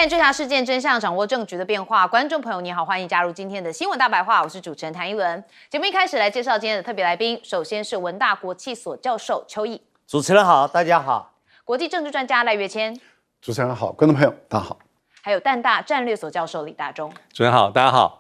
带你追查事件真相，掌握政局的变化。观众朋友，你好，欢迎加入今天的新闻大白话，我是主持人谭一文。节目一开始来介绍今天的特别来宾，首先是文大国际所教授邱毅，主持人好，大家好；国际政治专家赖岳谦，主持人好，观众朋友大家好；还有淡大战略所教授李大中。主持人好，大家好。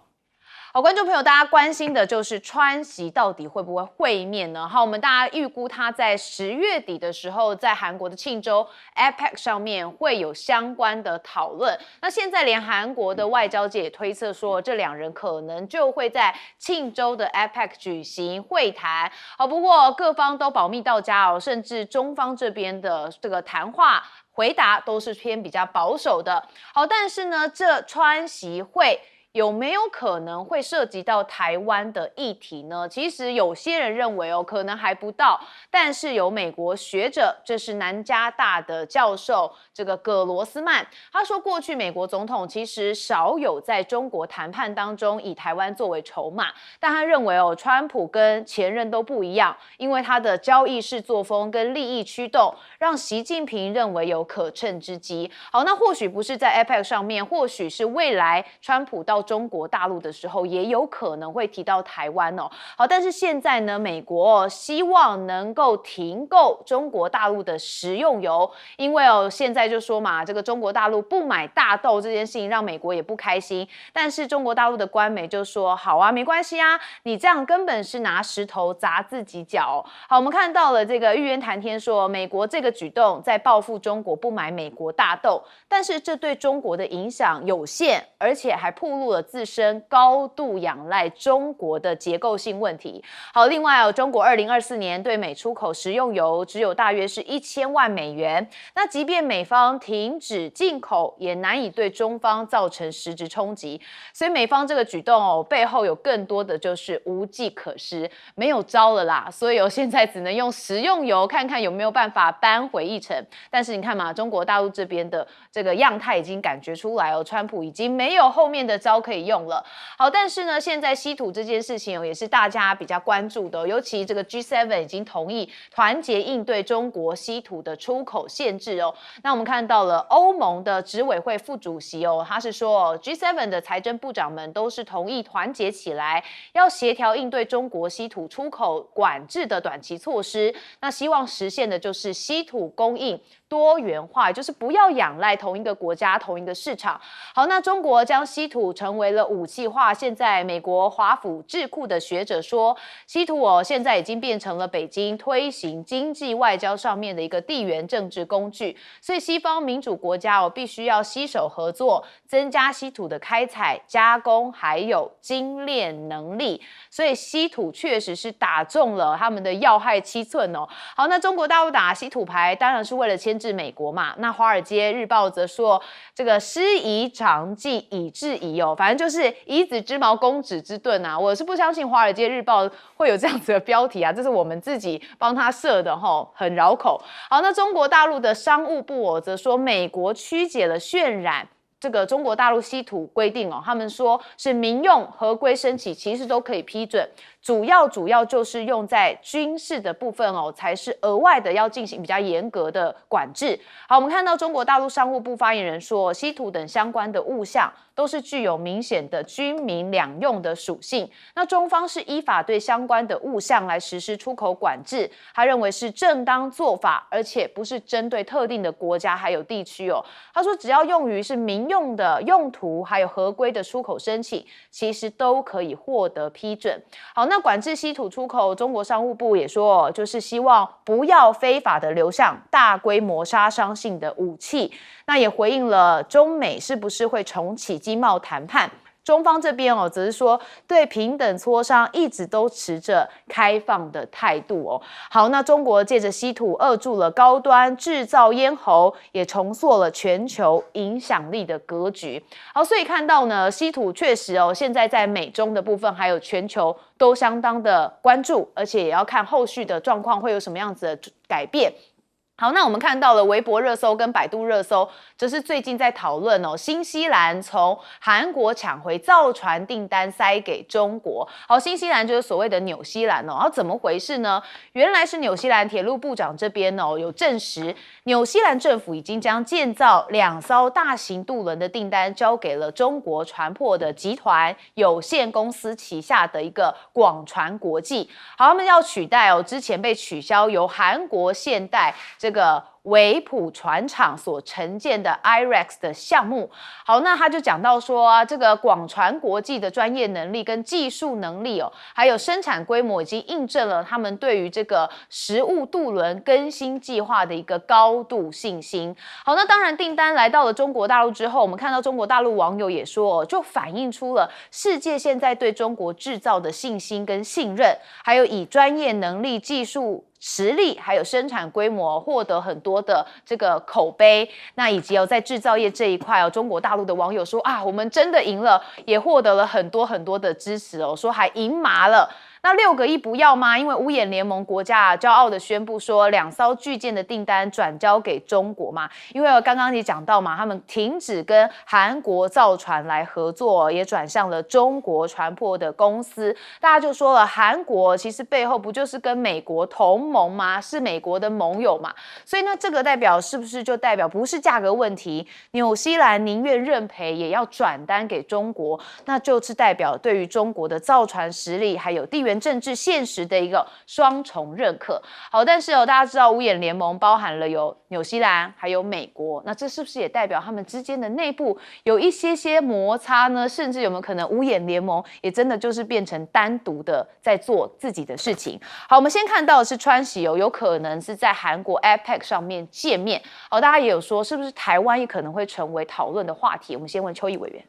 好，观众朋友，大家关心的就是川习到底会不会会面呢？好，我们大家预估他在10月底的时候，在韩国的庆州 APEC 上面会有相关的讨论。那现在连韩国的外交界也推测说，这两人可能就会在庆州的 APEC 举行会谈。好，不过各方都保密到家哦，甚至中方这边的这个谈话回答都是偏比较保守的。好，但是呢，这川习会有没有可能会涉及到台湾的议题呢？其实有些人认为可能还不到，但是有美国学者，这是南加大的教授这个葛罗斯曼，他说过去美国总统其实少有在中国谈判当中以台湾作为筹码，但他认为川普跟前任都不一样，因为他的交易式作风跟利益驱动，让习近平认为有可乘之机。好，那或许不是在 APEC 上面，或许是未来川普到中国大陆的时候，也有可能会提到台湾哦。好，但是现在呢，美国希望能够停购中国大陆的食用油，因为现在就说嘛，这个中国大陆不买大豆这件事情让美国也不开心。但是中国大陆的官媒就说，好啊，没关系啊，你这样根本是拿石头砸自己脚。好，我们看到了这个玉渊谈天说，美国这个举动在报复中国不买美国大豆，但是这对中国的影响有限，而且还暴露了自身高度仰赖中国的结构性问题。好，另外中国2024年对美出口食用油只有大约是1000万美元，那即便美方停止进口，也难以对中方造成实质冲击。所以美方这个举动背后有更多的就是无计可施，没有招了啦。所以现在只能用食用油看看有没有办法扳回一城。但是你看嘛，中国大陆这边的这个样态已经感觉出来川普已经没有后面的招可以用了。好，但是呢，现在稀土这件事情也是大家比较关注的尤其这个 G7 已经同意团结应对中国稀土的出口限制那我们看到了欧盟的执委会副主席他是说G7 的财政部长们都是同意团结起来，要协调应对中国稀土出口管制的短期措施。那希望实现的就是稀土供应多元化，就是不要仰赖同一个国家、同一个市场。好，那中国将稀土成为了武器化。现在美国华府智库的学者说，稀土现在已经变成了北京推行经济外交上面的一个地缘政治工具。所以西方民主国家必须要携手合作，增加稀土的开采、加工还有精炼能力。所以稀土确实是打中了他们的要害7寸好，那中国大陆打稀土牌，当然是为了牵制美国嘛。那《华尔街日报》则说，这个师夷长技以制夷反正就是以子之矛攻子之盾啊。我是不相信《华尔街日报》会有这样子的标题啊，这是我们自己帮他设的很绕口。好，那中国大陆的商务部则说，美国曲解了渲染这个中国大陆稀土规定他们说是民用合规申请其实都可以批准，主要就是用在军事的部分才是额外的要进行比较严格的管制。好，我们看到中国大陆商务部发言人说，稀土等相关的物项都是具有明显的军民两用的属性。那中方是依法对相关的物项来实施出口管制，他认为是正当做法，而且不是针对特定的国家还有地区他说只要用于是民用的用途，还有合规的出口申请，其实都可以获得批准。好，那管制稀土出口，中国商务部也说，就是希望不要非法的流向大规模杀伤性的武器。那也回应了中美是不是会重启经贸谈判。中方这边则是说对平等磋商一直都持着开放的态度好，那中国借着稀土扼住了高端制造咽喉，也重塑了全球影响力的格局。好，所以看到呢，稀土确实现在在美中的部分还有全球都相当的关注，而且也要看后续的状况会有什么样子的改变。好，那我们看到了微博热搜跟百度热搜，这是最近在讨论哦，新西兰从韩国抢回造船订单塞给中国。好，新西兰就是所谓的纽西兰哦，然后怎么回事呢？原来是纽西兰铁路部长这边哦有证实，纽西兰政府已经将建造2艘大型渡轮的订单交给了中国船舶的集团有限公司旗下的一个广船国际。好，他们要取代哦之前被取消由韩国现代这个维普船厂所承建的 IREX 的项目。好，那他就讲到说啊，这个广船国际的专业能力跟技术能力哦，还有生产规模，已经印证了他们对于这个实物渡轮更新计划的一个高度信心。好，那当然订单来到了中国大陆之后，我们看到中国大陆网友也说哦，就反映出了世界现在对中国制造的信心跟信任，还有以专业能力、技术实力还有生产规模获得很多的这个口碑，那以及在制造业这一块中国大陆的网友说啊，我们真的赢了，也获得了很多很多的支持哦，说还赢麻了。那6个亿不要吗？因为五眼联盟国家骄傲的宣布说，2艘巨舰的订单转交给中国嘛。因为刚刚也讲到嘛，他们停止跟韩国造船来合作，也转向了中国船舶的公司。大家就说了，韩国其实背后不就是跟美国同盟吗？是美国的盟友嘛。所以呢，这个代表是不是就代表不是价格问题？纽西兰宁愿认赔也要转单给中国，那就是代表对于中国的造船实力还有地缘政治现实的一个双重认可。好，但是大家知道五眼联盟包含了有纽西兰还有美国，那这是不是也代表他们之间的内部有一些摩擦呢？甚至有没有可能五眼联盟也真的就是变成单独的在做自己的事情？好，我们先看到的是川习有可能是在韩国 APEC 上面见面。好，大家也有说是不是台湾也可能会成为讨论的话题？我们先问邱毅委员。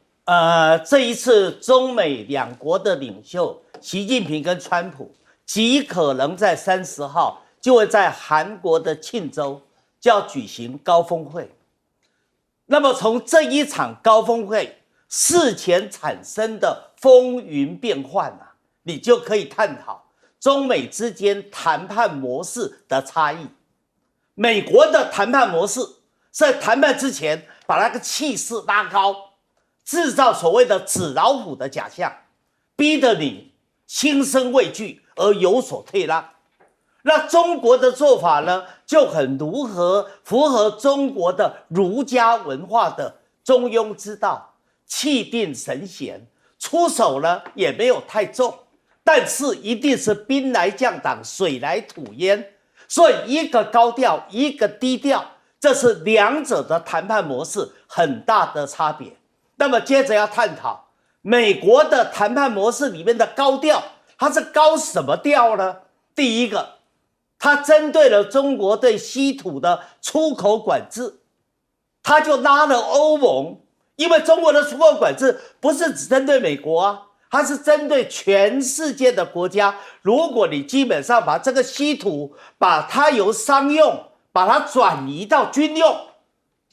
这一次中美两国的领袖习近平跟川普极可能在30号就会在韩国的庆州就要举行高峰会。那么从这一场高峰会事前产生的风云变幻啊，你就可以探讨中美之间谈判模式的差异。美国的谈判模式在谈判之前把那个气势拉高，制造所谓的纸老虎的假象，逼得你心生畏惧而有所退让。那中国的做法呢，就很符合中国的儒家文化的中庸之道，气定神闲，出手呢也没有太重，但是一定是兵来将挡，水来土掩。所以一个高调，一个低调，这是两者的谈判模式很大的差别。那么接着要探讨美国的谈判模式里面的高调，它是高什么调呢？第一个，它针对了中国对稀土的出口管制，它就拉了欧盟，因为中国的出口管制不是只针对美国啊，它是针对全世界的国家。如果你基本上把这个稀土把它由商用把它转移到军用，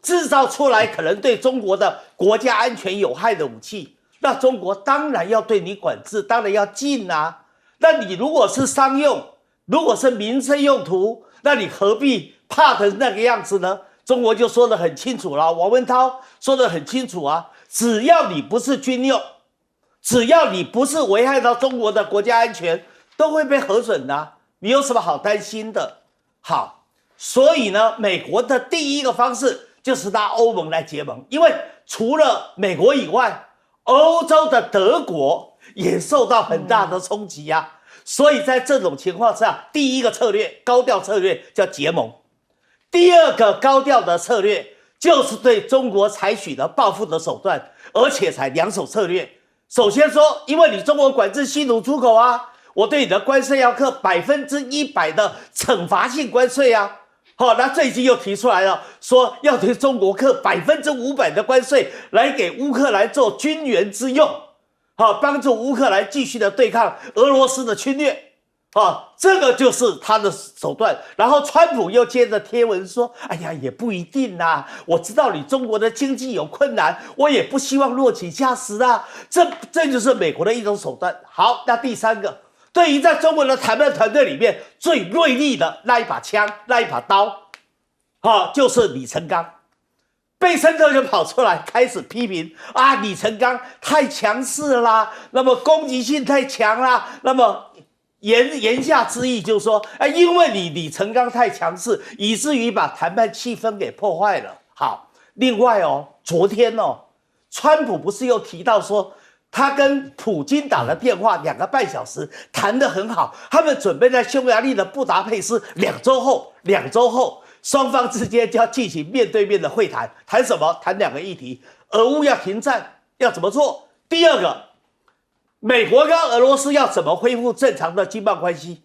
制造出来可能对中国的国家安全有害的武器，那中国当然要对你管制，当然要禁啊。那你如果是商用，如果是民生用途，那你何必怕成那个样子呢？中国就说得很清楚了，王文涛说得很清楚啊，只要你不是军用，只要你不是危害到中国的国家安全，都会被核准的啊，你有什么好担心的？好，所以呢，美国的第一个方式就是拉欧盟来结盟，因为除了美国以外，欧洲的德国也受到很大的冲击啊。所以在这种情况下，第一个策略，高调策略叫结盟。第二个高调的策略就是对中国采取的报复的手段，而且才2手策略。首先说，因为你中国管制稀土出口啊，我对你的关税要课100%的惩罚性关税啊。好，那最近又提出来了，说要对中国课500%的关税，来给乌克兰做军援之用。好，帮助乌克兰继续的对抗俄罗斯的侵略。这个就是他的手段。然后川普又接着贴文说，哎呀，也不一定啦，我知道你中国的经济有困难，我也不希望落井下石啊，这就是美国的一种手段。好，那第三个，对于在中国的谈判团队里面最锐利的那一把枪，那一把刀，就是李成钢。贝森特就跑出来开始批评啊，李成钢太强势啦，那么攻击性太强啦，那么言下之意就是说，因为你李成钢太强势，以至于把谈判气氛给破坏了。好，另外昨天川普不是又提到说，他跟普京打了电话2个半小时，谈得很好，他们准备在匈牙利的布达佩斯2周后。双方之间就要进行面对面的会谈，谈什么？谈2个议题：俄乌要停战，要怎么做？第二个，美国跟俄罗斯要怎么恢复正常的经贸关系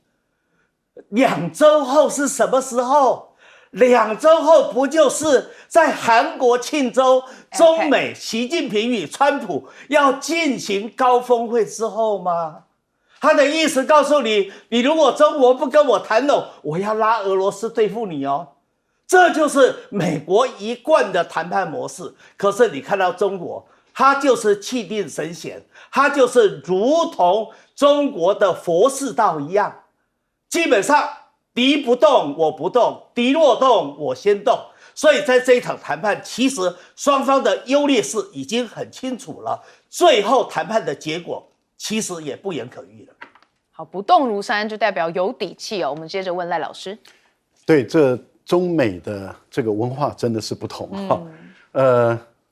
？2周后是什么时候？2周后不就是在韩国庆州中美习近平与川普要进行高峰会之后吗？他的意思告诉你，你如果中国不跟我谈拢，我要拉俄罗斯对付你哦。这就是美国一贯的谈判模式。可是你看到中国，它就是气定神闲，它就是如同中国的佛寺道一样，基本上敌不动我不动，敌若动我先动。所以在这一场谈判，其实双方的优劣势已经很清楚了，最后谈判的结果其实也不言可喻了。好，不动如山就代表有底气哦。我们接着问赖老师。对，这中美的这个文化真的是不同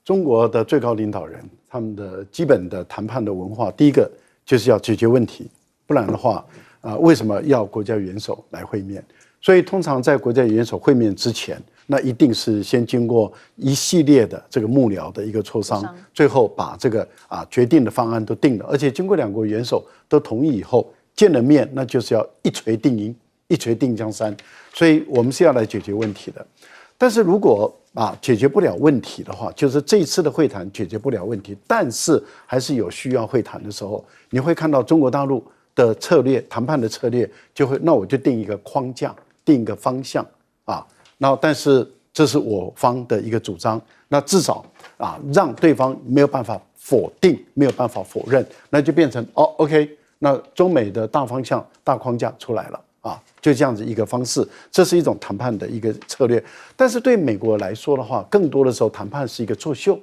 中国的最高领导人他们的基本的谈判的文化，第一个就是要解决问题，不然的话为什么要国家元首来会面？所以通常在国家元首会面之前，那一定是先经过一系列的这个幕僚的一个磋商，最后把这个决定的方案都定了，而且经过2国元首都同意以后见了面，那就是要一锤定音，一锤定江山。所以我们是要来解决问题的。但是如果解决不了问题的话，就是这一次的会谈解决不了问题，但是还是有需要会谈的时候，你会看到中国大陆的策略，谈判的策略就会，那我就定一个框架，定一个方向然后但是这是我方的一个主张，那至少让对方没有办法否定，没有办法否认，那就变成OK， 那中美的大方向、大框架出来了就这样子一个方式，这是一种谈判的一个策略。但是对美国来说的话，更多的时候谈判是一个作秀，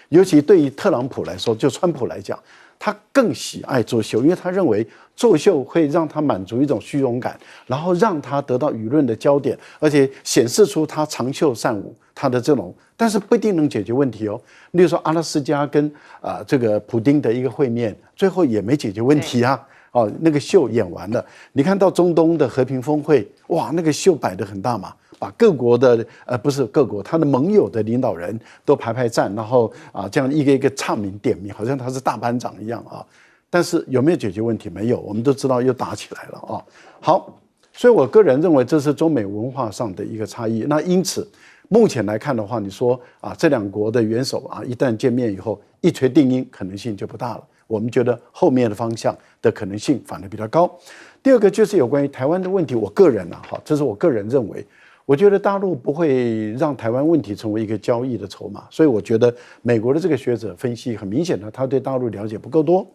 尤其对于特朗普来说，就川普来讲，他更喜爱作秀，因为他认为作秀会让他满足一种虚荣感，然后让他得到舆论的焦点，而且显示出他长袖善舞，他的这种，但是不一定能解决问题哦。例如说阿拉斯加跟这个普丁的一个会面，最后也没解决问题那个秀演完了，你看到中东的和平峰会，哇，那个秀摆得很大嘛，把各国的不是各国，他的盟友的领导人都排站，然后这样一个一个唱名点名，好像他是大班长一样但是有没有解决问题？没有，我们都知道又打起来了好，所以我个人认为这是中美文化上的一个差异。那因此目前来看的话，你说这2国的元首一旦见面以后一锤定音，可能性就不大了。我们觉得后面的方向的可能性反而比较高。第二个就是有关于台湾的问题，我个人这是我个人认为，我觉得大陆不会让台湾问题成为一个交易的筹码，所以我觉得美国的这个学者分析很明显的，他对大陆了解不够多。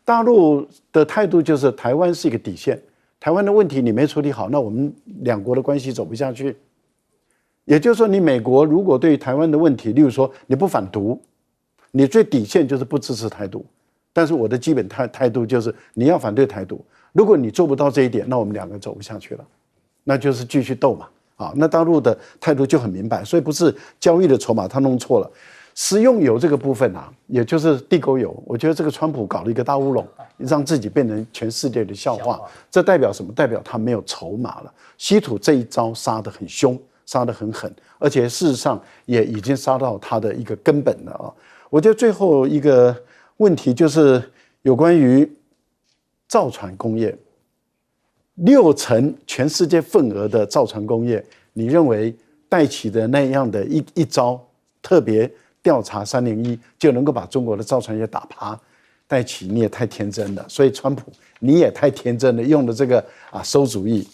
大陆的态度就是台湾是一个底线，台湾的问题你没处理好，那我们2国的关系走不下去。也就是说，你美国如果对台湾的问题，例如说你不反独，你最底线就是不支持台独。但是我的基本态度就是你要反对台独，如果你做不到这一点，那我们2个走不下去了，那就是继续斗嘛那大陆的态度就很明白，所以不是交易的筹码，他弄错了。食用油这个部分也就是地沟油，我觉得这个川普搞了一个大乌龙，让自己变成全世界的笑话。这代表什么？代表他没有筹码了。稀土这一招杀得很凶，杀得很狠，而且事实上也已经杀到他的一个根本了我觉得最后一个问题就是有关于造船工业，60%全世界份额的造船工业，你认为戴奇的那样的一招特别调查301就能够把中国的造船业打趴？戴奇你也太天真了，所以川普你也太天真了，用的这个馊主意。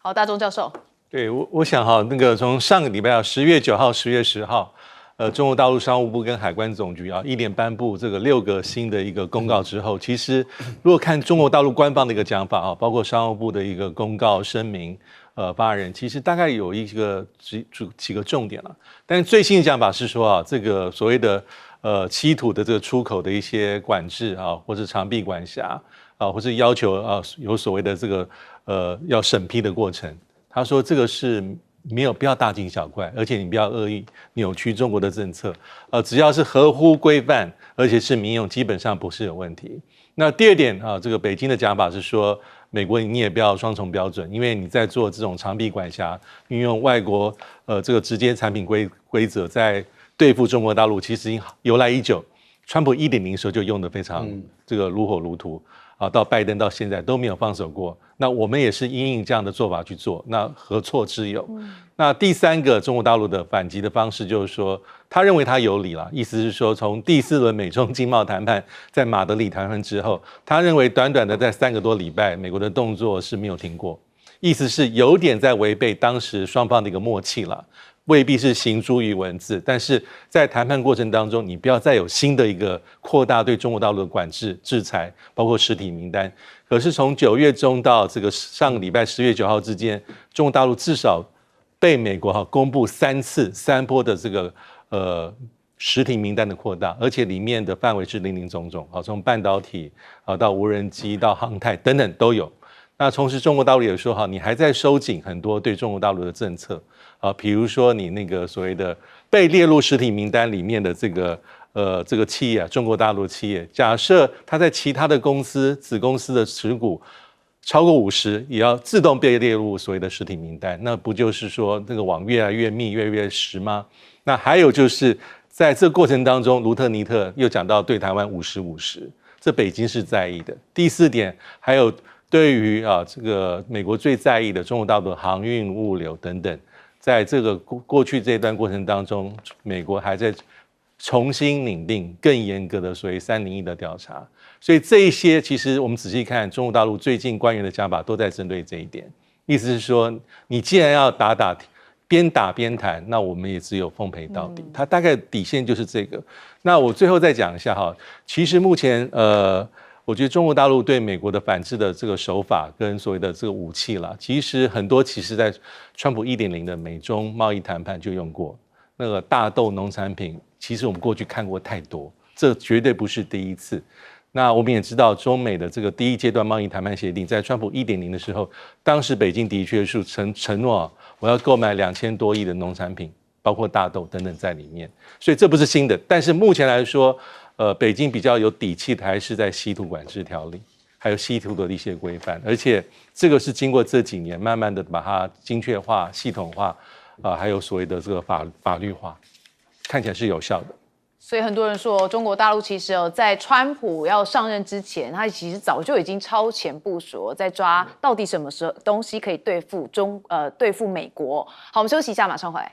好，大钟教授。对，我想那个从上个礼拜10月9号、10月10号，中国大陆商务部跟海关总局一连颁布这个6个新的一个公告之后，其实如果看中国大陆官方的一个讲法包括商务部的一个公告声明，发言人其实大概有几个重点了。但是最新的讲法是说这个所谓的稀土的这个出口的一些管制或是长臂管辖或是要求有所谓的这个要审批的过程。他说这个是没有必要大惊小怪，而且你不要恶意扭曲中国的政策，只要是合乎规范，而且是民用，基本上不是有问题。那第二点这个北京的讲法是说，美国你也不要双重标准，因为你在做这种长臂管辖，运用外国这个直接产品规则在对付中国大陆，其实已经由来已久。川普1.0时候就用得非常这个如火如荼到拜登到现在都没有放手过。那我们也是因应这样的做法去做，那何错之有？那第三个中国大陆的反击的方式就是说，他认为他有理了，意思是说从第4轮美中经贸谈判在马德里谈判之后，他认为短短的在3个多礼拜，美国的动作是没有停过，意思是有点在违背当时双方的一个默契了。未必是行诸于文字，但是在谈判过程当中，你不要再有新的一个扩大对中国大陆的管制、制裁，包括实体名单。可是从9月中到这个上个礼拜10月9号之间，中国大陆至少被美国公布3波的这个实体名单的扩大，而且里面的范围是林林总总从半导体到无人机到航太等等都有。那同时中国大陆也说你还在收紧很多对中国大陆的政策比如说你那个所谓的被列入实体名单里面的这个企业中国大陆的企业，假设它在其他的公司子公司的持股超过50%，也要自动被列入所谓的实体名单，那不就是说那个网越来越密，越来越实吗？那还有就是在这个过程当中，卢特尼特又讲到对台湾50-50，这北京是在意的。第4点还有对于这个美国最在意的中国大陆的航运物流等等，在这个过去这段过程当中，美国还在重新拟定更严格的所谓301的调查。所以这一些其实我们仔细看，中国大陆最近官员的讲法都在针对这一点，意思是说你既然要边打边谈，那我们也只有奉陪到底。它大概底线就是这个。那我最后再讲一下其实目前我觉得中国大陆对美国的反制的这个手法跟所谓的这个武器啦，其实很多在川普1.0的美中贸易谈判就用过。那个大豆农产品，其实我们过去看过太多，这绝对不是第一次。那我们也知道，中美的这个第1阶段贸易谈判协定，在川普1.0的时候，当时北京的确是承诺我要购买2000多亿的农产品，包括大豆等等在里面，所以这不是新的。但是目前来说，北京比较有底气的还是在稀土管制条例，还有稀土的一些规范，而且这个是经过这几年慢慢的把它精确化、系统化，还有所谓的这个法律化，看起来是有效的。所以很多人说，中国大陆其实在川普要上任之前，他其实早就已经超前部署，在抓到底什么东西可以对付美国。好，我们休息一下，马上回来。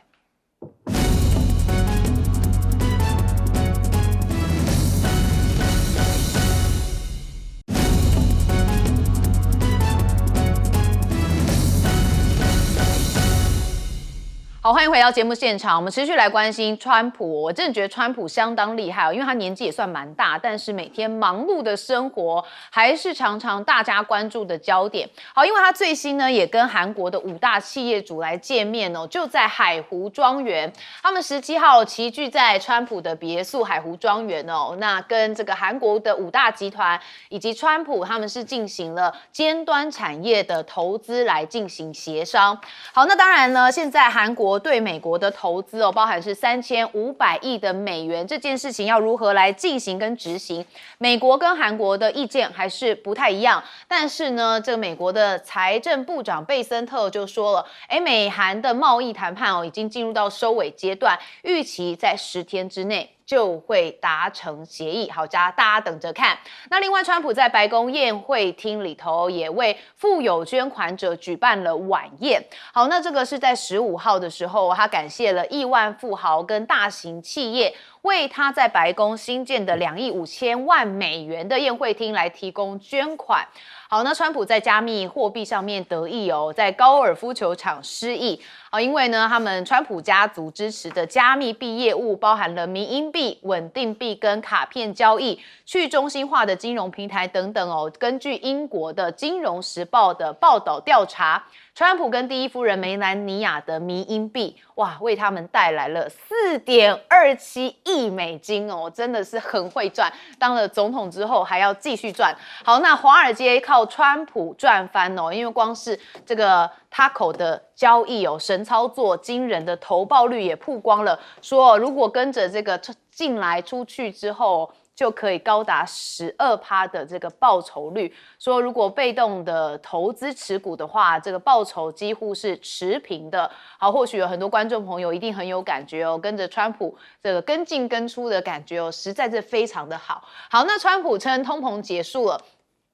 好，欢迎回到节目现场。我们持续来关心川普。我真的觉得川普相当厉害因为他年纪也算蛮大，但是每天忙碌的生活还是常常大家关注的焦点。好，因为他最新呢也跟韩国的5大企业主来见面就在海湖庄园。他们17号齐聚在川普的别墅海湖庄园那跟这个韩国的5大集团以及川普他们是进行了尖端产业的投资来进行协商。好，那当然呢，现在韩国对美国的投资包含是3500亿的美元，这件事情要如何来进行跟执行，美国跟韩国的意见还是不太一样。但是呢，这个美国的财政部长贝森特就说了，美韩的贸易谈判已经进入到收尾阶段，预期在10天之内就会达成协议。好，大家等着看。那另外，川普在白宫宴会厅里头也为富有捐款者举办了晚宴。好，那这个是在15号的时候，他感谢了亿万富豪跟大型企业为他在白宫新建的2亿5千万美元的宴会厅来提供捐款。好，那川普在加密货币上面得意哦，在高尔夫球场失意啊，因为呢，他们川普家族支持的加密币业务包含了民营币、稳定币跟卡片交易、去中心化的金融平台等等哦。根据英国的《金融时报》的报道调查，川普跟第一夫人梅兰妮亚的民营币，哇，为他们带来了4.27亿美金哦，真的是很会赚。当了总统之后还要继续赚。好，那华尔街靠川普赚翻哦，因为光是这个Taco 的交易哦，神操作惊人的投报率也曝光了，说如果跟着这个进来出去之后，就可以高达12%的这个报酬率。说如果被动的投资持股的话，这个报酬几乎是持平的。好，或许有很多观众朋友一定很有感觉哦，跟着川普这个跟进跟出的感觉哦，实在是非常的好。好，那川普称通膨结束了。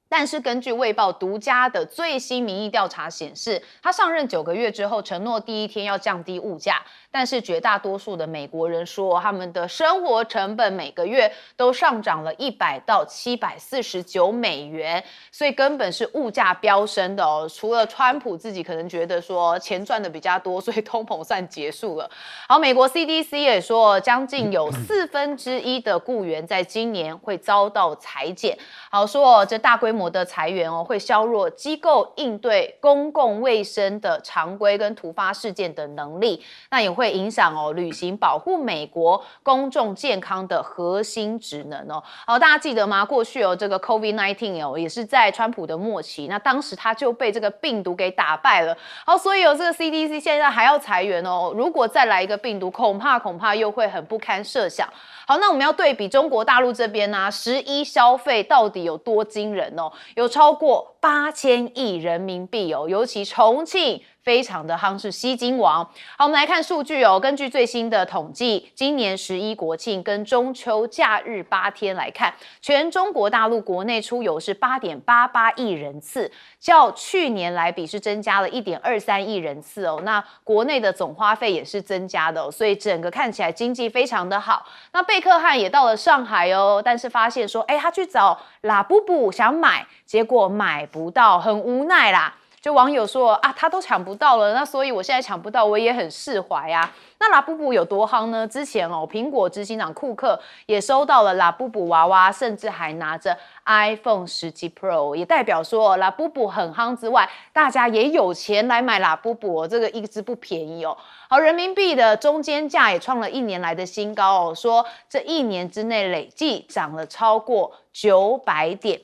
但是根据《卫报》独家的最新民意调查显示，他上任9个月之后，承诺第一天要降低物价，但是绝大多数的美国人说，他们的生活成本每个月都上涨了100到749美元，所以根本是物价飙升的哦。除了川普自己可能觉得说钱赚的比较多，所以通膨算结束了。好，美国 CDC 也说，将近有1/4的雇员在今年会遭到裁减。好，说这大规模的裁员哦，会削弱机构应对公共卫生的常规跟突发事件的能力，那也会影响哦履行保护美国公众健康的核心职能哦。好，大家记得吗？过去哦，这个 COVID-19 哦，也是在川普的末期，那当时他就被这个病毒给打败了。好，所以有这个 CDC 现在还要裁员哦，如果再来一个病毒，恐怕又会很不堪设想。好，那我们要对比中国大陆这边啊，11消费到底有多惊人哦？有超过8000亿人民币哦，尤其重庆非常的夯，是吸金王。好，我们来看数据哦。根据最新的统计，今年11国庆跟中秋假日8天来看，全中国大陆国内出游是8.88亿人次，较去年来比是增加了1.23亿人次哦。那国内的总花费也是增加的哦，所以整个看起来经济非常的好。那贝克汉也到了上海哦，但是发现说，他去找拉布布想买，结果买不到，很无奈啦。就网友说啊，他都抢不到了，那所以我现在抢不到，我也很释怀啊。那拉布布有多夯呢？之前哦，苹果执行长库克也收到了拉布布娃娃，甚至还拿着 iPhone 17 Pro， 也代表说拉布布很夯之外，大家也有钱来买拉布布哦，这个一直不便宜哦。好，人民币的中间价也创了1年来的新高哦，说这1年之内累计涨了超过900点。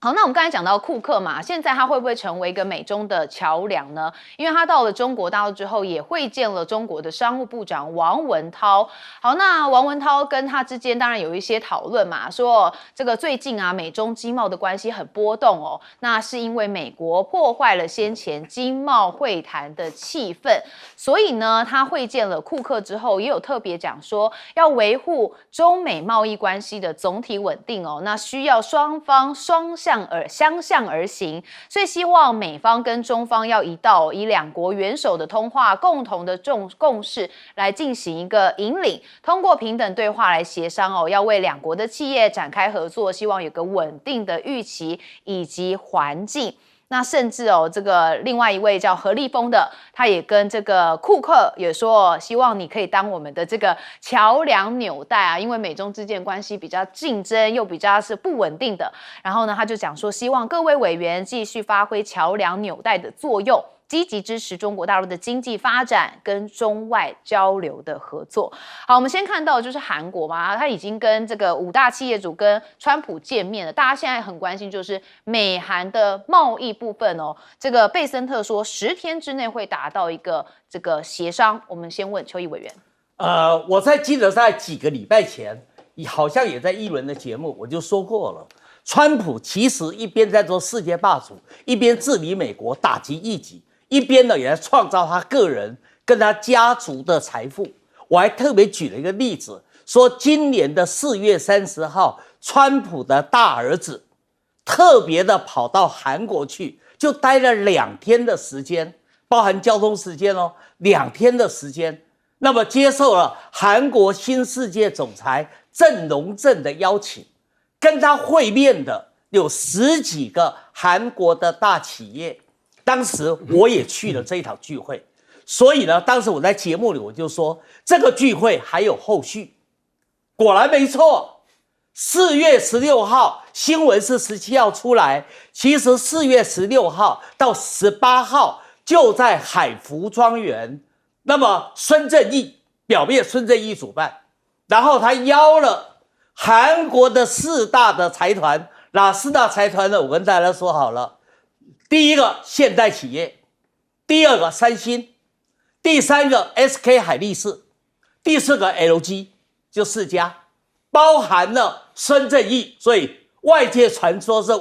好，那我们刚才讲到库克嘛，现在他会不会成为一个美中的桥梁呢？因为他到了中国大陆之后，也会见了中国的商务部长王文涛。好，那王文涛跟他之间当然有一些讨论嘛，说这个最近啊，美中经贸的关系很波动哦，那是因为美国破坏了先前经贸会谈的气氛，所以呢，他会见了库克之后，也有特别讲说要维护中美贸易关系的总体稳定哦，那需要双方相向而行，所以希望美方跟中方要一道以2国元首的通话共同的共识来进行一个引领，通过平等对话来协商哦，要为2国的企业展开合作，希望有个稳定的预期以及环境。那甚至哦，这个另外一位叫何立峰的，他也跟这个库克也说，希望你可以当我们的这个桥梁纽带啊，因为美中之间关系比较竞争又比较是不稳定的。然后呢，他就讲说，希望各位委员继续发挥桥梁纽带的作用，积极支持中国大陆的经济发展跟中外交流的合作。好，我们先看到就是韩国嘛，他已经跟这个5大企业主跟川普见面了。大家现在很关心就是美韩的贸易部分哦。这个贝森特说10天之内会达到一个这个协商。我们先问邱毅委员。我记得在几个礼拜前，好像也在一轮的节目我就说过了，川普其实一边在做世界霸主，一边治理美国打击异己。一边呢，也在创造他个人跟他家族的财富。我还特别举了一个例子，说今年的4月30号，川普的大儿子特别的跑到韩国去，就待了2天的时间，包含交通时间哦，2天的时间。那么接受了韩国新世界总裁郑荣正的邀请，跟他会面的有10几个韩国的大企业。当时我也去了这一场聚会，所以呢，当时我在节目里我就说，这个聚会还有后续。果然没错，4月16号新闻是17号出来，其实4月16号到18号就在海福庄园。那么孙正义表面孙正义主办，然后他邀了韩国的4大的财团，哪4大财团呢？我跟大家说好了，第一个现代企业，第二个三星，第三个 SK 海力士，第4个 LG， 就4家，包含了孙正义，所以外界传说是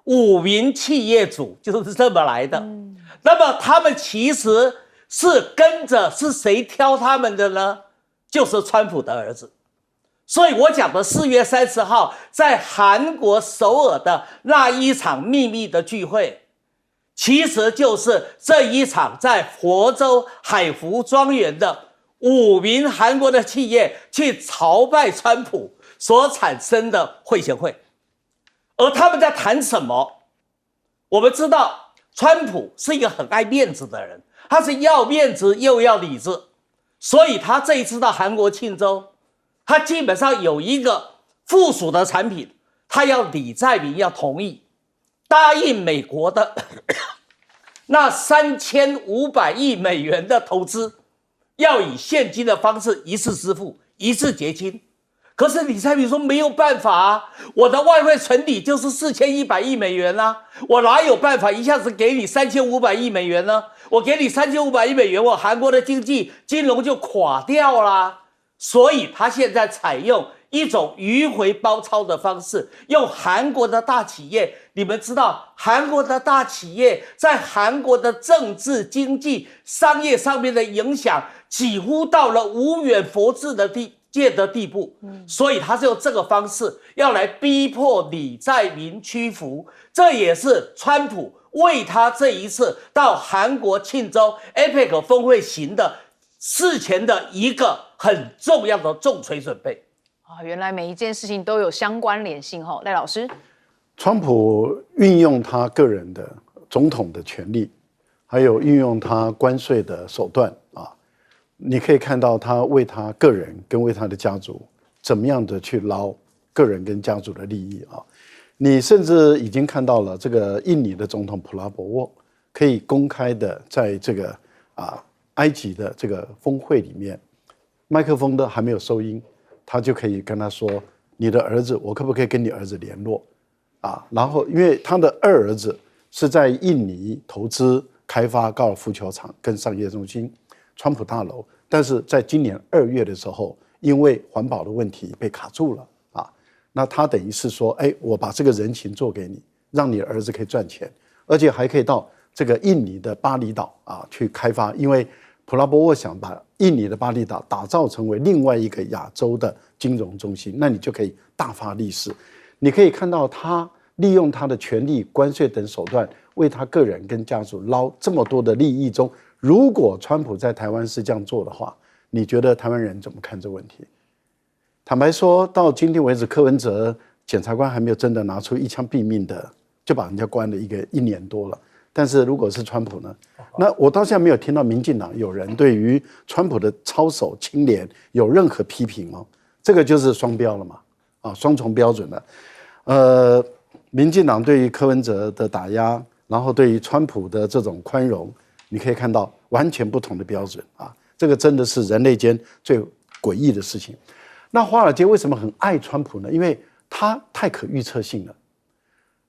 5名企业主就是这么来的。那么他们其实是跟着是谁挑他们的呢？就是川普的儿子。所以我讲的4月30号在韩国首尔的那一场秘密的聚会，其实就是这一场在佛州海福庄园的5名韩国的企业去朝拜川普所产生的会前会。而他们在谈什么？我们知道川普是一个很爱面子的人，他是要面子又要里子，所以他这一次到韩国庆州，他基本上有一个附属的产品，他要李在明要同意答应美国的那3500亿美元的投资，要以现金的方式一次支付，一次结清。可是李在明说没有办法啊，我的外汇存底就是4100亿美元啊，我哪有办法一下子给你3500亿美元呢？我给你3500亿美元，我韩国的经济金融就垮掉啦。所以他现在采用一种迂回包抄的方式，用韩国的大企业。你们知道韩国的大企业在韩国的政治、经济、商业上面的影响几乎到了无远弗至的地步，所以他是用这个方式要来逼迫李在明屈服。这也是川普为他这一次到韩国庆州 APEC 峰会行的事前的一个很重要的重锤准备啊！原来每一件事情都有相关联性哦，赖老师。川普运用他个人的总统的权利，还有运用他关税的手段啊，你可以看到他为他个人跟为他的家族怎么样的去捞个人跟家族的利益啊。你甚至已经看到了这个印尼的总统普拉博沃可以公开的在这个埃及的这个峰会里面，麦克风都还没有收音，他就可以跟他说：“你的儿子，我可不可以跟你儿子联络？”然后因为他的2儿子是在印尼投资开发高尔夫球场跟商业中心、川普大楼，但是在今年2月的时候，因为环保的问题被卡住了那他等于是说，我把这个人情做给你，让你的儿子可以赚钱，而且还可以到这个印尼的巴厘岛去开发，因为普拉博沃想把印尼的巴厘岛打造成为另外一个亚洲的金融中心，那你就可以大发利市。你可以看到他利用他的权力、关税等手段，为他个人跟家族捞这么多的利益中，如果川普在台湾是这样做的话，你觉得台湾人怎么看这个问题？坦白说，到今天为止，柯文哲检察官还没有真的拿出一枪毙命的，就把人家关了1年多了。但是如果是川普呢？那我到现在没有听到民进党有人对于川普的操守清廉有任何批评哦，这个就是双标了嘛，双重标准了。民进党对于柯文哲的打压，然后对于川普的这种宽容，你可以看到完全不同的标准这个真的是人类间最诡异的事情。那华尔街为什么很爱川普呢？因为他太可预测性了，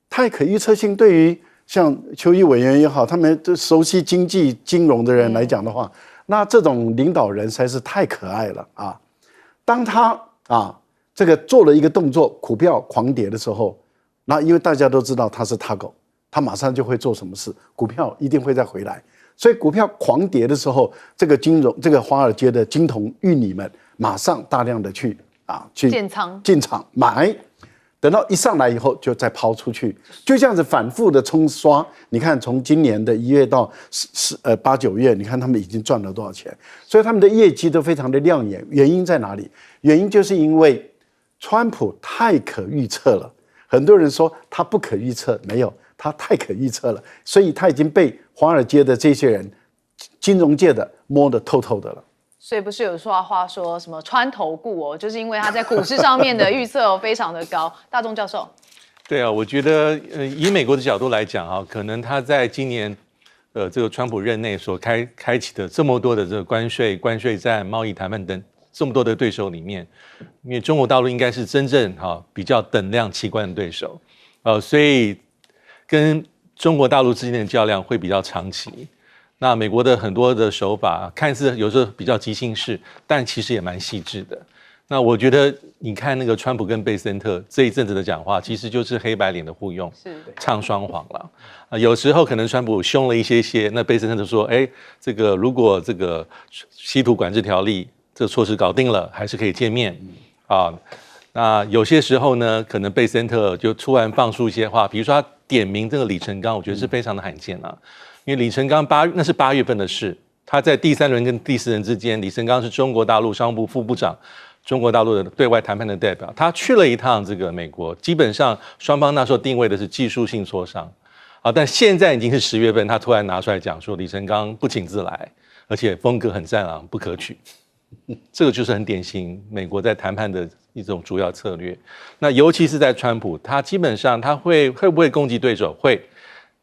太可预测性对于像邱毅委员也好，他们熟悉经济金融的人来讲的话，那这种领导人实在是太可爱了当他这个做了一个动作，股票狂跌的时候，那因为大家都知道他是他狗，他马上就会做什么事，股票一定会再回来。所以股票狂跌的时候，这个华尔街的金童玉女们马上大量的去进场买。等到一上来以后就再抛出去，就这样子反复的冲刷。你看，从今年的1月到8、9月，你看他们已经赚了多少钱？所以他们的业绩都非常的亮眼。原因在哪里？原因就是因为川普太可预测了。很多人说他不可预测，没有，他太可预测了，所以他已经被华尔街的这些人、金融界的摸得透透的了。所以不是有话说什么川投顾哦，就是因为他在股市上面的预测非常的高。大钟教授，对啊，我觉得以美国的角度来讲啊，可能他在今年这个川普任内所开启的这么多的这个关税战、贸易谈判等这么多的对手里面，因为中国大陆应该是真正比较等量齐观的对手，所以跟中国大陆之间的较量会比较长期。那美国的很多的手法看似有时候比较急性式，但其实也蛮细致的。那我觉得你看那个川普跟贝森特这一阵子的讲话，其实就是黑白脸的互用，唱双簧了。有时候可能川普凶了一些，那贝森特就说：“哎，这个如果这个稀土管制条例这个措施搞定了，还是可以见面啊。”那有些时候呢，可能贝森特就突然放出一些话，比如说他点名这个李成钢，我觉得是非常的罕见啊。因为李成钢那是8月份的事，他在第3轮跟第4轮之间，李成钢是中国大陆商务部副部长，中国大陆的对外谈判的代表，他去了一趟这个美国，基本上双方那时候定位的是技术性磋商，但现在已经是10月份，他突然拿出来讲说李成钢不请自来，而且风格很战狼，不可取。这个就是很典型美国在谈判的一种主要策略。那尤其是在川普，他基本上他会不会攻击对手？会。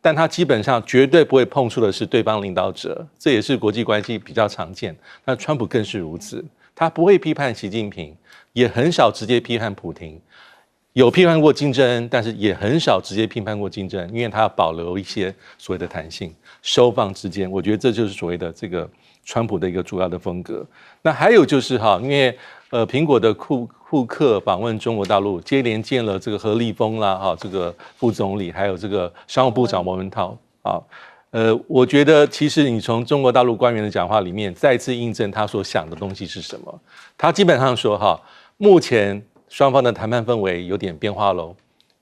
但他基本上绝对不会碰触的是对方领导者，这也是国际关系比较常见。那川普更是如此，他不会批判习近平，也很少直接批判普亭，有批判过金正恩，但是也很少直接批判过金正恩，因为他要保留一些所谓的弹性，收放之间。我觉得这就是所谓的这个川普的一个主要的风格。那还有就是因为苹果的库克访问中国大陆，接连见了这个何立峰啦，这个副总理，还有这个商务部长王文涛啊。我觉得其实你从中国大陆官员的讲话里面，再次印证他所想的东西是什么。他基本上说目前双方的谈判氛围有点变化喽，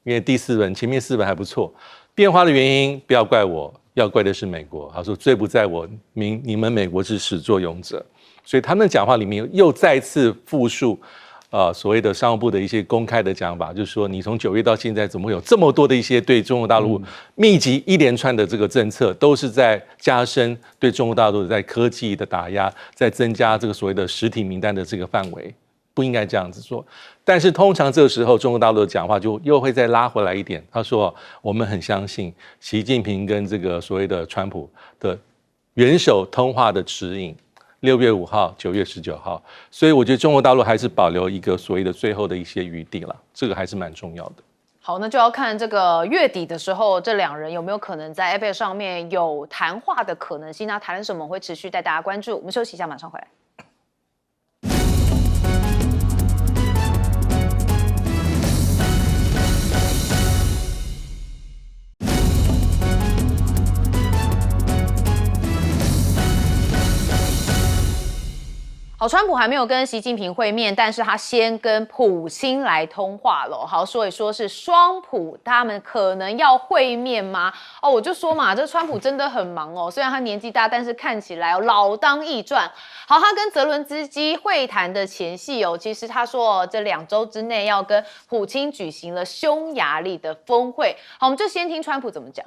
因为第4轮前面4轮还不错，变化的原因不要怪我，要怪的是美国。他说罪不在我，你们美国是始作俑者。所以他们的讲话里面又再次复述所谓的商务部的一些公开的讲法，就是说你从9月到现在怎么会有这么多的一些对中国大陆密集一连串的这个政策，都是在加深对中国大陆在科技的打压，在增加这个所谓的实体名单的这个范围，不应该这样子做。但是通常这个时候中国大陆的讲话就又会再拉回来一点，他说我们很相信习近平跟这个所谓的川普的元首通话的指引，6月5号、9月19号，所以我觉得中国大陆还是保留一个所谓的最后的一些余地了，这个还是蛮重要的。好，那就要看这个月底的时候，这2人有没有可能在 APEC 上面有谈话的可能性？那谈什么会持续带大家关注。我们休息一下，马上回来。好，川普还没有跟习近平会面，但是他先跟普京来通话了。好，所以说是双普他们可能要会面吗？我就说嘛，这川普真的很忙哦，虽然他年纪大，但是看起来老当益壮。好，他跟泽伦斯基会谈的前夕其实他说这2周之内要跟普京举行了匈牙利的峰会。好，我们就先听川普怎么讲。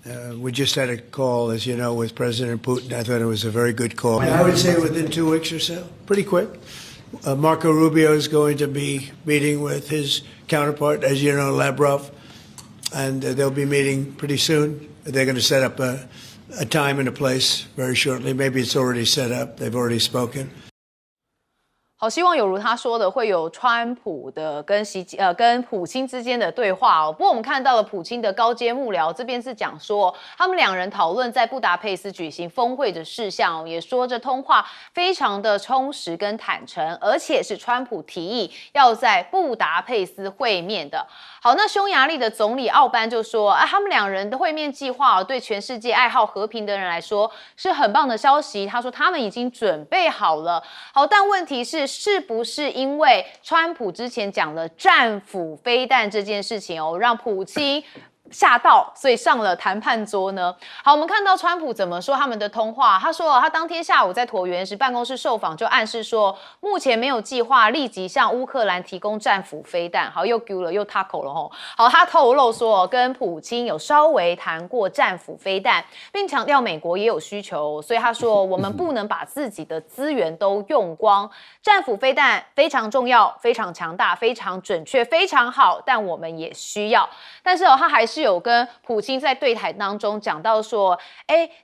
We just had a call, as you know, with President Putin. I thought it was a very good call. I would say within 2 weeks or so, pretty quick. Marco Rubio is going to be meeting with his counterpart, as you know, Lavrov, and they'll be meeting pretty soon. They're going to set up a time and a place very shortly. Maybe it's already set up. They've already spoken. 好，希望有如他说的，会有川普的跟普京之间的对话不过我们看到了普京的高阶幕僚这边是讲说，他们2人讨论在布达佩斯举行峰会的事项也说这通话非常的充实跟坦诚，而且是川普提议要在布达佩斯会面的。好，那匈牙利的总理奥班就说，他们2人的会面计划对全世界爱好和平的人来说是很棒的消息。他说他们已经准备好了。好，但问题是是不是因为川普之前讲了战斧飞弹这件事情哦，让普京吓到，所以上了谈判桌呢？好，我们看到川普怎么说他们的通话。他说，他当天下午在椭圆石办公室受访，就暗示说，目前没有计划立即向乌克兰提供战斧飞弹。好，又丢了又 tackle 了吼。好，他透露说，跟普京有稍微谈过战斧飞弹，并强调美国也有需求，所以他说，我们不能把自己的资源都用光。战斧飞弹非常重要，非常强大，非常准确，非常好，但我们也需要。但是他还是有跟普京在对谈当中讲到说，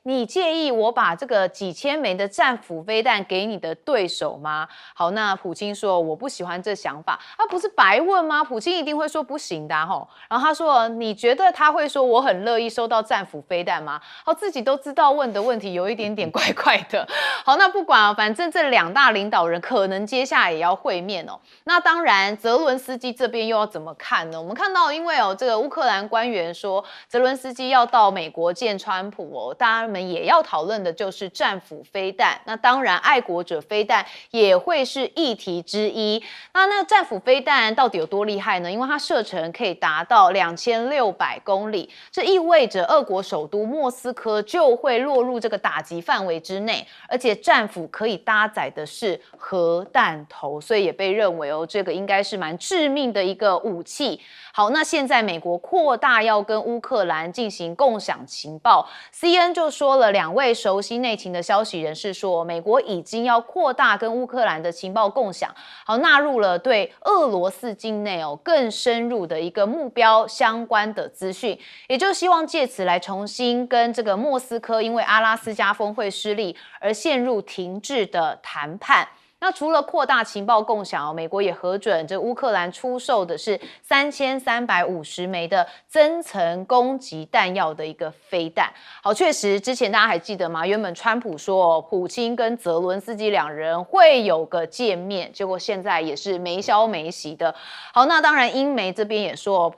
你介意我把这个几千枚的战斧飞弹给你的对手吗？好，那普京说我不喜欢这想法。他不是白问吗？普京一定会说不行的吼。然后他说，你觉得他会说我很乐意收到战斧飞弹吗？好，自己都知道问的问题有一点点怪怪的。好，那不管反正这两大领导人可能接下来也要会面哦。那当然，泽伦斯基这边又要怎么看呢？我们看到，因为这个乌克兰官员说，泽伦斯基要到美国见川普哦，大家们也要讨论的就是战斧飞弹。那当然，爱国者飞弹也会是议题之一。那战斧飞弹到底有多厉害呢？因为它射程可以达到2600公里，这意味着俄国首都莫斯科就会落入这个打击范围之内，而且战斧可以搭载的是核弹头，所以也被认为这个应该是蛮致命的一个武器。好，那现在美国扩大要跟乌克兰进行共享情报 ，CNN 就说了，两位熟悉内情的消息人士说，美国已经要扩大跟乌克兰的情报共享，好，纳入了对俄罗斯境内更深入的一个目标相关的资讯，也就希望借此来重新跟这个莫斯科因为阿拉斯加峰会失利而陷入停滞的谈判。那除了扩大情报共享，美国也核准这乌克兰出售的是3350枚的增层攻击弹药的一个飞弹。好，确实之前大家还记得吗？原本川普说普京跟泽伦斯基两人会有个见面，结果现在也是没消没息的。好，那当然英媒这边也说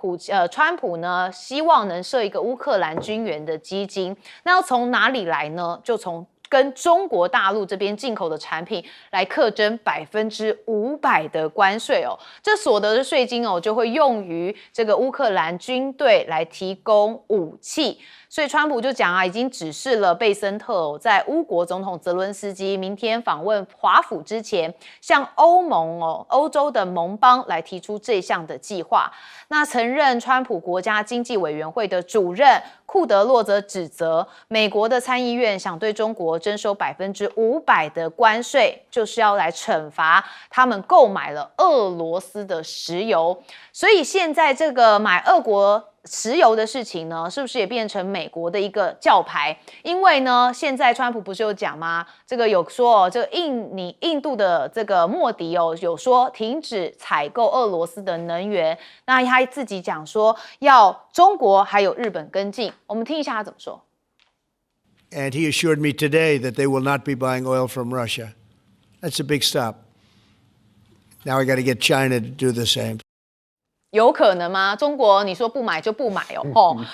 川普呢希望能设一个乌克兰军援的基金，那要从哪里来呢？就从跟中国大陆这边进口的产品来课征500%的关税哦，这所得的税金就会用于这个乌克兰军队来提供武器。所以川普就讲已经指示了贝森特在乌国总统泽伦斯基明天访问华府之前，向欧盟欧洲的盟邦来提出这项的计划。那曾任川普国家经济委员会的主任库德洛则指责美国的参议院想对中国征收500%的关税，就是要来惩罚他们购买了俄罗斯的石油。所以现在这个买俄国石油的事情呢，是不是也变成美国的一个教牌？因为呢，现在川普不是有讲吗？这个有说这个印度的这个莫迪有说停止采购俄罗斯的能源，那他自己讲说要中国还有日本跟进。我们听一下他怎么说。And he assured me today that they will not be buying oil from Russia. That's a big stop. Now I got to get China to do the same. 有可能吗？中国你说不买就不买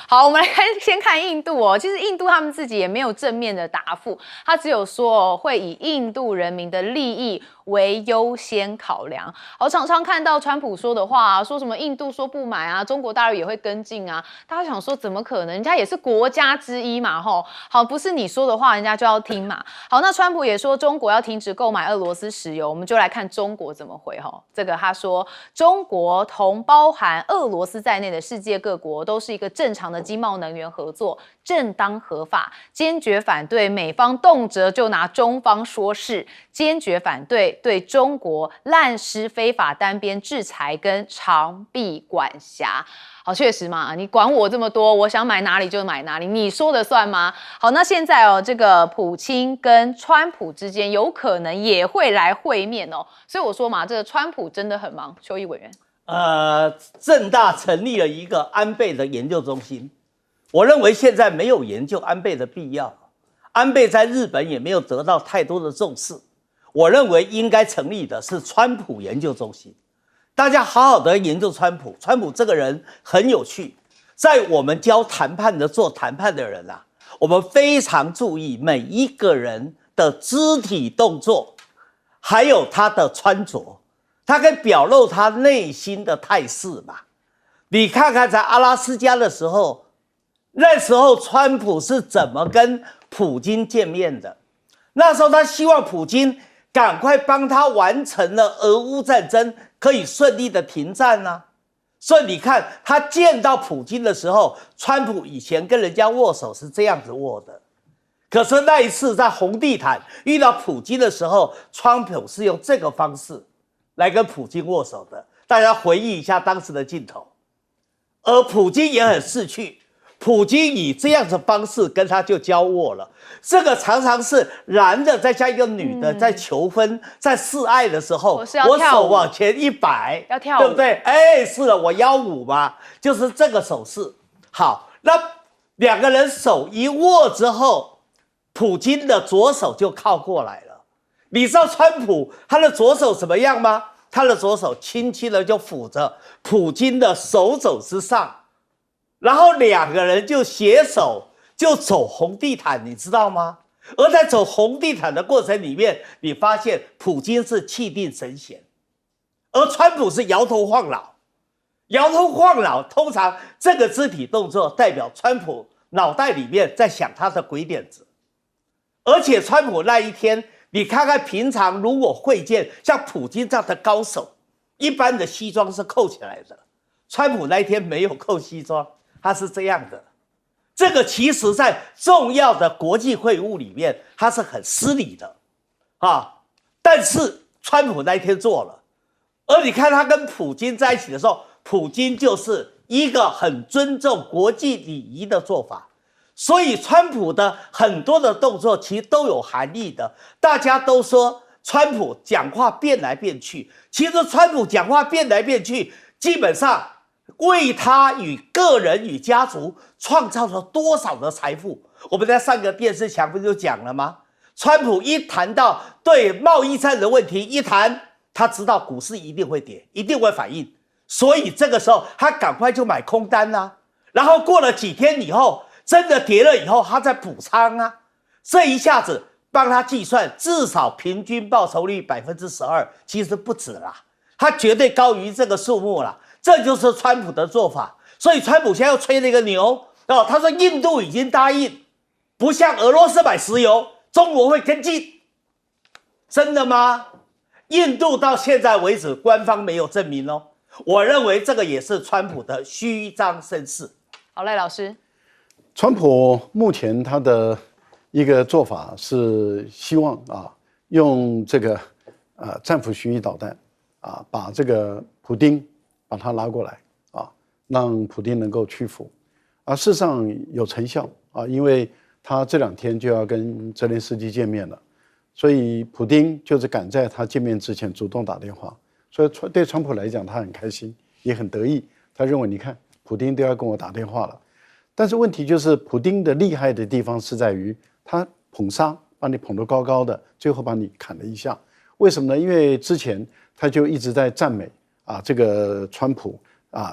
好，我们来先看印度其实印度他们自己也没有正面的答复，他只有说会以印度人民的利益为优先考量。好，常常看到川普说的话说什么印度说不买中国大陆也会跟进大家想说怎么可能？人家也是国家之一嘛好，不是你说的话人家就要听嘛。好，那川普也说中国要停止购买俄罗斯石油，我们就来看中国怎么回这个他说中国同包含俄罗斯在内的世界各国都是一个正常的经贸能源合作，正当合法，坚决反对美方动辄就拿中方说事，坚决反对对中国滥施非法单边制裁跟长臂管辖。好，确实嘛，你管我这么多，我想买哪里就买哪里，你说的算吗？好，那现在这个普京跟川普之间有可能也会来会面所以我说嘛，这个川普真的很忙。邱毅委员，政大成立了一个安倍的研究中心，我认为现在没有研究安倍的必要，安倍在日本也没有得到太多的重视，我认为应该成立的是川普研究中心。大家好好的研究川普，川普这个人很有趣，在我们教谈判的做谈判的人我们非常注意每一个人的肢体动作，还有他的穿着，他可以表露他内心的态势嘛。你看看在阿拉斯加的时候，那时候川普是怎么跟普京见面的？那时候他希望普京赶快帮他完成了俄乌战争，可以顺利的停战啊。所以你看他见到普京的时候，川普以前跟人家握手是这样子握的，可是那一次在红地毯遇到普京的时候，川普是用这个方式来跟普京握手的。大家回忆一下当时的镜头，而普京也很识趣，普京以这样的方式跟他就交握了。这个常常是男的再加一个女的在求婚、在示爱的时候，我手往前一摆，要跳舞，对不对？哎，是了，我邀舞嘛，就是这个手势。好，那两个人手一握之后，普京的左手就靠过来了。你知道川普他的左手怎么样吗？他的左手轻轻的就抚着普京的手肘之上，然后两个人就携手就走红地毯，你知道吗？而在走红地毯的过程里面，你发现普京是气定神闲，而川普是摇头晃脑。摇头晃脑，通常这个肢体动作代表川普脑袋里面在想他的鬼点子。而且川普那一天，你看看平常如果会见像普京这样的高手，一般的西装是扣起来的，川普那一天没有扣西装，他是这样的。这个其实在重要的国际会晤里面，他是很失礼的啊。但是川普那一天做了，而你看他跟普京在一起的时候，普京就是一个很尊重国际礼仪的做法。所以川普的很多的动作其实都有含义的。大家都说川普讲话变来变去，其实川普讲话变来变去，基本上为他与个人与家族创造了多少的财富。我们在上个电视墙不就讲了吗？川普一谈到对贸易战的问题一谈，他知道股市一定会跌，一定会反应，所以这个时候他赶快就买空单啊，然后过了几天以后真的跌了以后，他再补仓啊，这一下子帮他计算，至少平均报酬率12%，其实不止啦，他绝对高于这个数目啦。这就是川普的做法。所以川普现在又吹了一个牛哦，他说印度已经答应不向俄罗斯买石油，中国会跟进，真的吗？印度到现在为止官方没有证明哦。我认为这个也是川普的虚张声势。好，赖老师。川普目前他的一个做法是希望用这个战斧巡弋导弹把这个普丁把他拉过来让普丁能够屈服事实上有成效因为他这2天就要跟泽连斯基见面了，所以普丁就是赶在他见面之前主动打电话，所以对川普来讲他很开心也很得意，他认为你看普丁都要跟我打电话了。但是问题就是，普丁的厉害的地方是在于他捧杀，把你捧得高高的，最后把你砍了一下。为什么呢？因为之前他就一直在赞美这个川普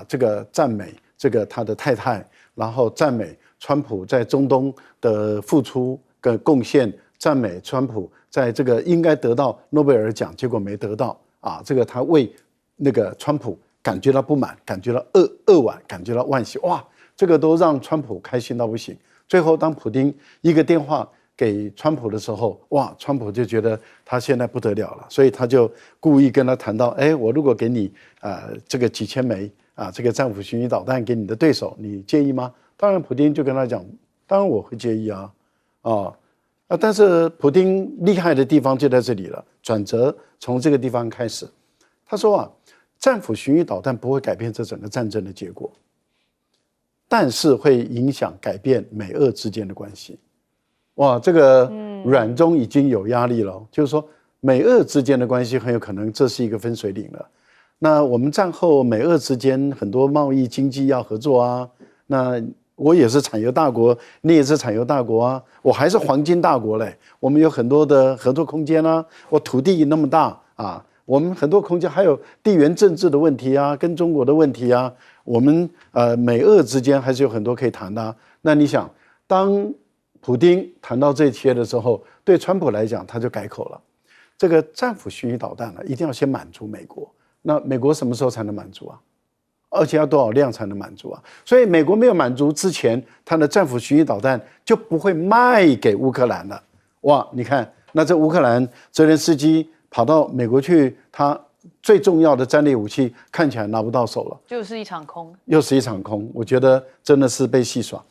这个赞美这个他的太太，然后赞美川普在中东的付出跟贡献，赞美川普在这个应该得到诺贝尔奖，结果没得到这个他为那个川普感觉到不满，感觉到扼腕，感觉到惋惜，哇！这个都让川普开心到不行。最后，当普丁一个电话给川普的时候，哇，川普就觉得他现在不得了了，所以他就故意跟他谈到，我如果给你这个几千枚这个战斧巡弋导弹给你的对手，你介意吗？当然，普丁就跟他讲，当然我会介意但是普丁厉害的地方就在这里了，转折从这个地方开始。他说战斧巡弋导弹不会改变这整个战争的结果。但是会影响改变美俄之间的关系，哇，这个软中已经有压力了，就是说美俄之间的关系很有可能这是一个分水岭了。那我们战后美俄之间很多贸易经济要合作那我也是产油大国，你也是产油大国我还是黄金大国嘞，我们有很多的合作空间我土地那么大我们很多空间，还有地缘政治的问题跟中国的问题我们美俄之间还是有很多可以谈的那你想，当普丁谈到这些的时候，对川普来讲他就改口了。这个战斧巡弋导弹呢，一定要先满足美国。那美国什么时候才能满足啊？而且要多少量才能满足啊？所以美国没有满足之前，它的战斧巡弋导弹就不会卖给乌克兰了。哇，你看，那这乌克兰泽连斯基跑到美国去，他最重要的战略武器看起来拿不到手了，就是一场空，又是一场空。我觉得真的是被戏耍。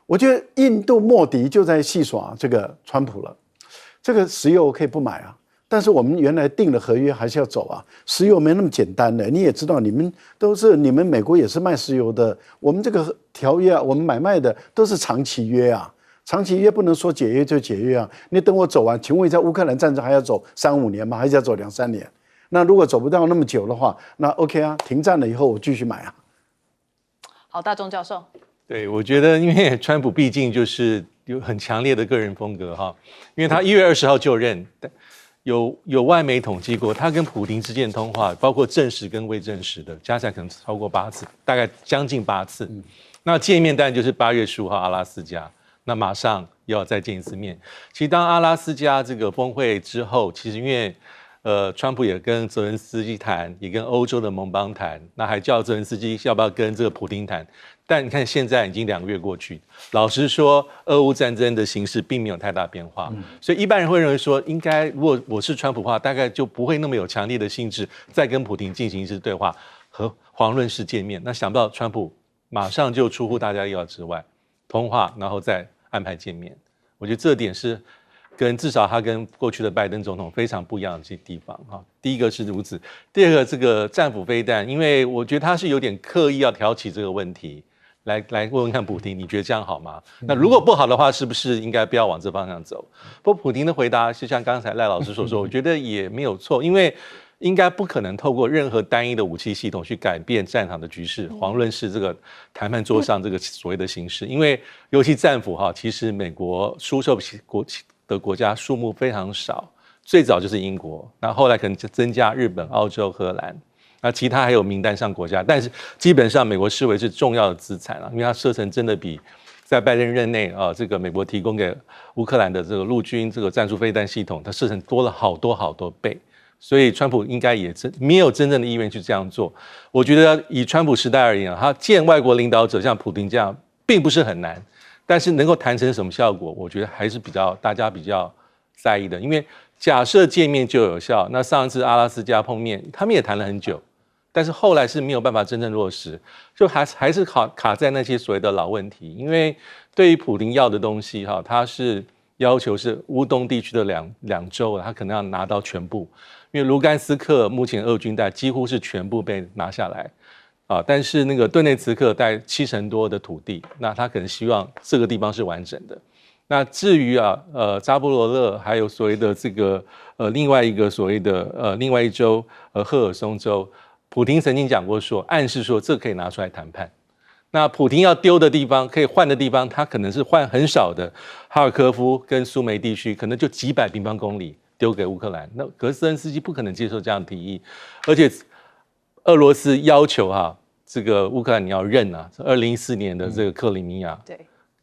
我觉得印度莫迪就在戏耍这个川普了。这个石油可以不买啊，但是我们原来定的合约还是要走啊。石油没那么简单的，你也知道，你们美国也是卖石油的，我们这个条约啊，我们买卖的都是长期约啊。长期约不能说解约就解约啊！你等我走完，请问一下，乌克兰战争还要走3-5年吗？还是要走2-3年？那如果走不到那么久的话，那 OK 啊，停战了以后我继续买啊。好，大钟教授，对，我觉得因为川普毕竟就是有很强烈的个人风格哈，因为他1月20号就任，有外媒统计过，他跟普丁之间的通话，包括证实跟未证实的，加起来可能超过8次，大概将近8次。那见面当然就是8月15号阿拉斯加。那马上要再见一次面。其实当阿拉斯加这个峰会之后，其实因为川普也跟泽连斯基谈，也跟欧洲的盟邦谈，那还叫泽连斯基要不要跟这个普丁谈。但你看现在已经2个月过去，老实说，俄乌战争的形势并没有太大变化，所以一般人会认为说，应该如果我是川普的话，大概就不会那么有强烈的兴致再跟普丁进行一次对话和遑论式见面。那想不到川普马上就出乎大家意料之外，通话然后再安排见面，我觉得这点是至少他跟过去的拜登总统非常不一样的地方哈。第一个是如此，第二个这个战斧飞弹，因为我觉得他是有点刻意要挑起这个问题，来问问看普丁，你觉得这样好吗？那如果不好的话，是不是应该不要往这方向走？不过普丁的回答就像刚才赖老师所说，我觉得也没有错，因为应该不可能透过任何单一的武器系统去改变战场的局势，遑论是这个谈判桌上这个所谓的形势。因为尤其战斧哈，其实美国出售的国家数目非常少，最早就是英国，那后来可能增加日本、澳洲、荷兰，那其他还有名单上国家，但是基本上美国视为是重要的资产了，因为它射程真的比在拜登任内这个美国提供给乌克兰的这个陆军这个战术飞弹系统，它射程多了好多倍。所以川普应该也没有真正的意愿去这样做。我觉得以川普时代而言，他见外国领导者像普丁这样并不是很难，但是能够谈成什么效果，我觉得还是大家比较在意的。因为假设见面就有效，那上一次阿拉斯加碰面，他们也谈了很久，但是后来是没有办法真正落实，就还是卡在那些所谓的老问题。因为对于普丁要的东西哈，他是要求是乌东地区的两州，他可能要拿到全部。因为卢甘斯克目前俄军带几乎是全部被拿下来，但是那个顿内茨克带70%多的土地，那他可能希望这个地方是完整的。那至于扎波罗热还有所谓的这个另外一个所谓的另外一州赫尔松州，普丁曾经讲过说，暗示说这可以拿出来谈判。那普丁要丢的地方，可以换的地方，他可能是换很少的哈尔科夫跟苏梅地区，可能就几百平方公里。丢给乌克兰，那格斯恩斯基不可能接受这样的提议，而且俄罗斯要求这个乌克兰你要认2014年的这个克里米亚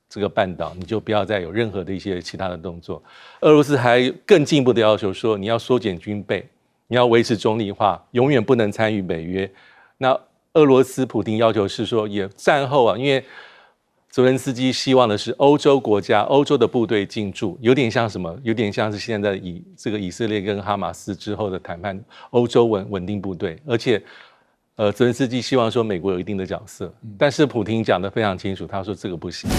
这个半岛，你就不要再有任何的一些其他的动作。俄罗斯还更进一步的要求说，你要缩减军备，你要维持中立化，永远不能参与北约。那俄罗斯普丁要求是说，也战后因为泽连斯基希望的是欧洲国家、欧洲的部队进驻，有点像什么？有点像是现在以色列跟哈马斯之后的谈判，欧洲稳定部队。而且，泽连斯基希望说美国有一定的角色，但是普丁讲得非常清楚，他说这个不行。